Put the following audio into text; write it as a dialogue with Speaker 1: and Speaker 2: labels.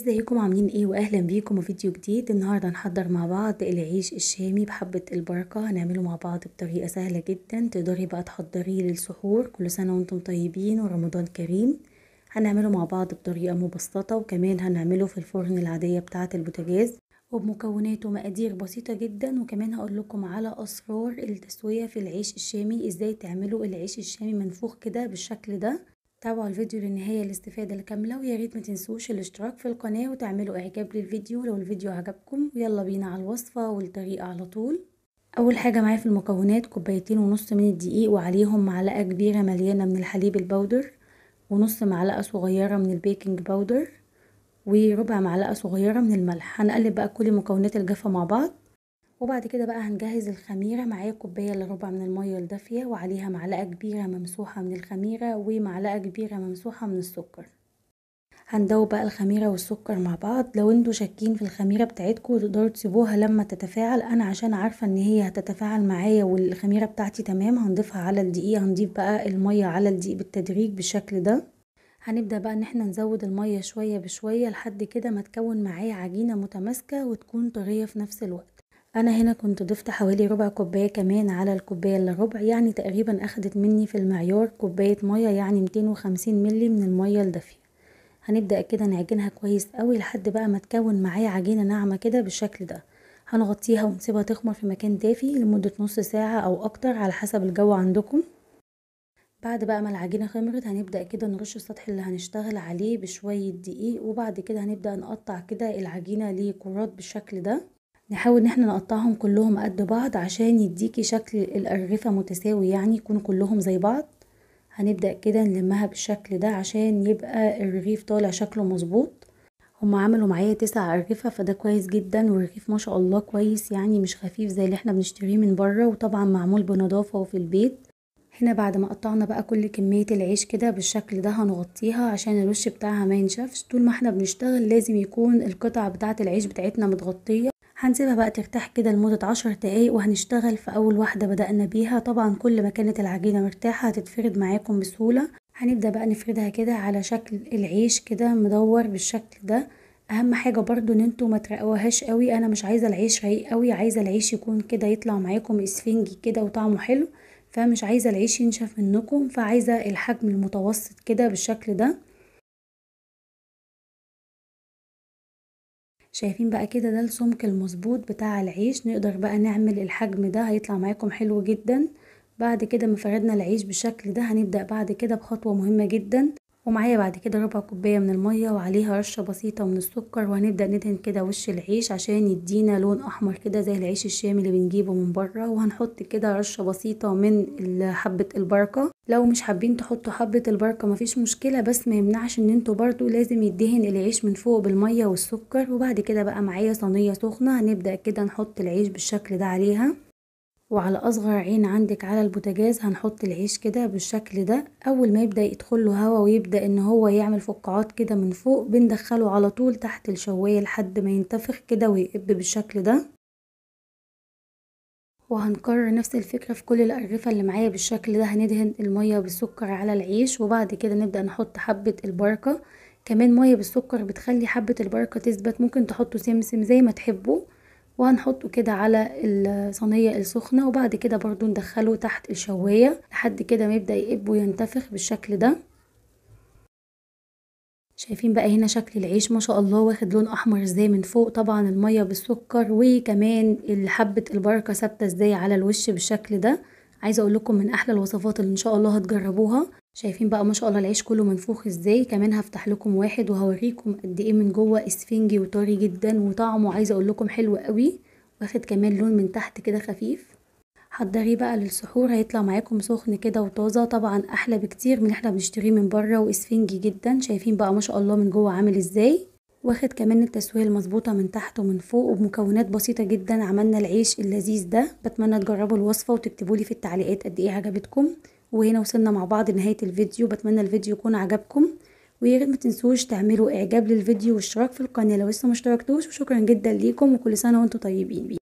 Speaker 1: ازيكم عاملين ايه؟ واهلا بيكم في فيديو جديد. النهارده هنحضر مع بعض العيش الشامي بحبة البركة. هنعمله مع بعض بطريقة سهلة جدا، تقدري بقى تحضريه للسحور. كل سنة وانتم طيبين ورمضان كريم. هنعمله مع بعض بطريقة مبسطة، وكمان هنعمله في الفرن العادية بتاعة البوتاجاز وبمكونات ومقادير بسيطة جدا. وكمان هقول لكم على اسرار التسوية في العيش الشامي، ازاي تعملوا العيش الشامي منفوخ كده بالشكل ده. تابعوا الفيديو للنهاية للاستفادة الكاملة، ويا ريت ما تنسوش الاشتراك في القناة وتعملوا اعجاب للفيديو لو الفيديو عجبكم. ويلا بينا على الوصفة والطريقة على طول. اول حاجة معايا في المكونات 2.5 كوباية من الدقيق، وعليهم معلقة كبيرة مليانة من الحليب البودر، ونص معلقة صغيرة من البيكنج باودر، وربع معلقة صغيرة من الملح. هنقلب بقى كل مكونات الجافة مع بعض. وبعد كده بقى هنجهز الخميرة. معايا 1.25 كوباية من المية الدافية، وعليها معلقة كبيرة ممسوحة من الخميرة ومعلقة كبيرة ممسوحة من السكر. هندوب بقى الخميرة والسكر مع بعض. لو انتوا شاكين في الخميرة بتاعتكم تقدروا تسيبوها لما تتفاعل. انا عشان عارفة ان هي هتتفاعل معايا والخميرة بتاعتي تمام هنضيفها على الدقيق. هنضيف بقى المية على الدقيق بالتدريج بالشكل ده. هنبدأ بقى ان احنا نزود المية شوية بشوية لحد كده ما تكون معايا عجينة متماسكة وتكون طرية في نفس الوقت. انا هنا كنت ضفت حوالي ربع كوباية كمان على الكوباية الا ربع، يعني تقريبا اخدت مني في المعيار كوباية مية، يعني 250 ملي من المية الدافية. هنبدأ كده نعجنها كويس قوي لحد بقى ما تكون معايا عجينة ناعمة كده بالشكل ده. هنغطيها ونسيبها تخمر في مكان دافي لمدة نص ساعة او اكتر على حسب الجو عندكم. بعد بقى ما العجينة خمرت هنبدأ كده نرش السطح اللي هنشتغل عليه بشوية دقيق، وبعد كده هنبدأ نقطع كده العجينة لكرات بالشكل ده. نحاول ان احنا نقطعهم كلهم قد بعض عشان يديكي شكل الأرغفة متساوي، يعني يكونوا كلهم زي بعض. هنبدأ كده نلمها بالشكل ده عشان يبقى الرغيف طالع شكله مظبوط. هم عملوا معايا 9 أرغفة، فده كويس جدا، والرغيف ما شاء الله كويس، يعني مش خفيف زي اللي احنا بنشتريه من بره، وطبعا معمول بنظافة وفي البيت. هنا بعد ما قطعنا بقى كل كمية العيش كده بالشكل ده هنغطيها عشان الوش بتاعها ما ينشفش. طول ما احنا بنشتغل لازم يكون القطع بتاعة العيش بتاعتنا متغطية. هنسيبها بقى ترتاح كده لمدة 10 دقايق، وهنشتغل في اول واحدة بدأنا بيها. طبعا كل ما كانت العجينة مرتاحة هتتفرد معاكم بسهولة. هنبدأ بقى نفردها كده على شكل العيش كده مدور بالشكل ده. اهم حاجة برضو ان انتوا ما ترقوهاش قوي، انا مش عايزة العيش رقيق قوي، عايزة العيش يكون كده يطلع معاكم اسفنجي كده وطعمه حلو. فمش عايزة العيش ينشف منكم، فعايزة الحجم المتوسط كده بالشكل ده. شايفين بقى كده ده السمك المظبوط بتاع العيش. نقدر بقى نعمل الحجم ده هيطلع معاكم حلو جدا. بعد كده ما فردنا العيش بالشكل ده هنبدأ بعد كده بخطوة مهمة جدا. ومعايا بعد كده ربع كوباية من المية وعليها رشة بسيطة من السكر، وهنبدأ ندهن كده وش العيش عشان يدينا لون احمر كده زي العيش الشامي اللي بنجيبه من بره. وهنحط كده رشة بسيطة من حبة البركة. لو مش حابين تحطوا حبة البركة مفيش مشكلة، بس ما يمنعش ان انتوا برضو لازم يدهن العيش من فوق بالمية والسكر. وبعد كده بقى معايا صينية سخنة هنبدأ كده نحط العيش بالشكل ده عليها، وعلى اصغر عين عندك على البوتاجاز هنحط العيش كده بالشكل ده. اول ما يبدأ يدخل له هوا ويبدأ ان هو يعمل فقاعات كده من فوق بندخله على طول تحت الشواية لحد ما ينتفخ كده ويقب بالشكل ده. وهنكرر نفس الفكرة في كل الأرغفة اللي معايا بالشكل ده. هندهن المية بالسكر على العيش، وبعد كده نبدأ نحط حبة البركة. كمان مية بالسكر بتخلي حبة البركة تثبت، ممكن تحطوا سمسم زي ما تحبوا. وهنحطه كده على الصينية السخنة، وبعد كده برضو ندخله تحت الشواية لحد كده ما يبدأ يقب وينتفخ بالشكل ده. شايفين بقى هنا شكل العيش ما شاء الله واخد لون احمر ازاي من فوق، طبعا المية بالسكر وكمان حبة البركة ثابتة ازاي على الوش بالشكل ده. عايزة اقول لكم من احلى الوصفات اللي ان شاء الله هتجربوها. شايفين بقى ما شاء الله العيش كله منفوخ ازاي. كمان هفتح لكم واحد وهوريكم قد ايه من جوه اسفنجي وطري جدا، وطعمه عايزة اقول لكم حلو قوي، واخد كمان لون من تحت كده خفيف. حضريه بقى للسحور هيطلع معاكم سخن كده وطازه، طبعا احلى بكتير من اللي احنا بنشتريه من بره واسفنجي جدا. شايفين بقى ما شاء الله من جوه عامل ازاي، واخد كمان التسويه المظبوطه من تحت ومن فوق، وبمكونات بسيطه جدا عملنا العيش اللذيذ ده. بتمنى تجربوا الوصفه وتكتبوا لي في التعليقات قد ايه عجبتكم. وهنا وصلنا مع بعض لنهايه الفيديو. بتمنى الفيديو يكون عجبكم، ويا ريت ما تنسوش تعملوا اعجاب للفيديو واشتراك في القناه لو لسه ما اشتركتوش. وشكرا جدا ليكم، وكل سنه وانتم طيبين.